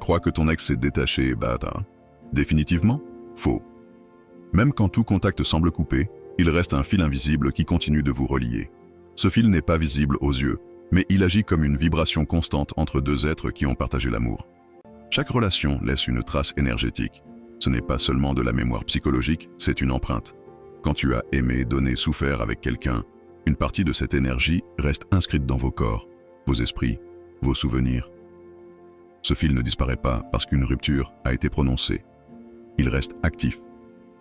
crois que ton ex s'est détaché, définitivement, faux. Même quand tout contact semble coupé, il reste un fil invisible qui continue de vous relier. Ce fil n'est pas visible aux yeux, mais il agit comme une vibration constante entre deux êtres qui ont partagé l'amour. Chaque relation laisse une trace énergétique. Ce n'est pas seulement de la mémoire psychologique, c'est une empreinte. Quand tu as aimé, donné, souffert avec quelqu'un, une partie de cette énergie reste inscrite dans vos corps, vos esprits, vos souvenirs. Ce fil ne disparaît pas parce qu'une rupture a été prononcée. Il reste actif.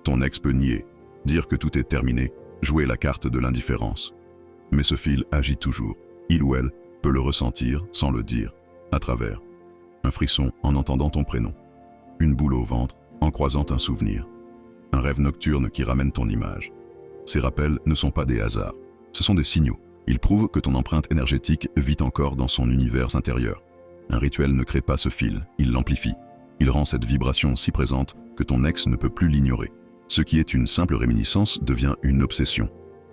Ton ex peut nier, dire que tout est terminé, jouer la carte de l'indifférence. Mais ce fil agit toujours. Il ou elle peut le ressentir sans le dire, à travers un frisson en entendant ton prénom, une boule au ventre en croisant un souvenir, un rêve nocturne qui ramène ton image. Ces rappels ne sont pas des hasards, ce sont des signaux. Ils prouvent que ton empreinte énergétique vit encore dans son univers intérieur. Un rituel ne crée pas ce fil, il l'amplifie. Il rend cette vibration si présente que ton ex ne peut plus l'ignorer. Ce qui est une simple réminiscence devient une obsession.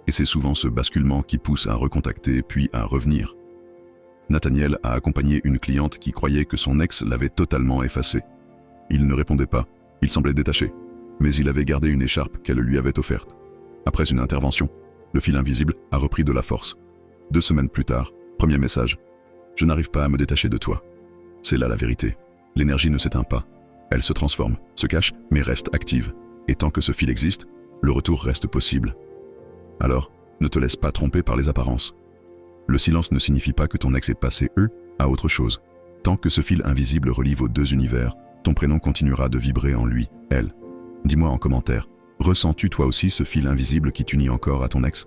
Et c'est souvent ce basculement qui pousse à recontacter puis à revenir. Nathaniel a accompagné une cliente qui croyait que son ex l'avait totalement effacée. Il ne répondait pas, il semblait détaché, mais il avait gardé une écharpe qu'elle lui avait offerte. Après une intervention, le fil invisible a repris de la force. 2 semaines plus tard, premier message. Je n'arrive pas à me détacher de toi. C'est là la vérité. L'énergie ne s'éteint pas. Elle se transforme, se cache, mais reste active. Et tant que ce fil existe, le retour reste possible. Alors, ne te laisse pas tromper par les apparences. Le silence ne signifie pas que ton ex est passé, à autre chose. Tant que ce fil invisible relie vos deux univers, ton prénom continuera de vibrer en lui, elle. Dis-moi en commentaire, ressens-tu toi aussi ce fil invisible qui t'unit encore à ton ex ?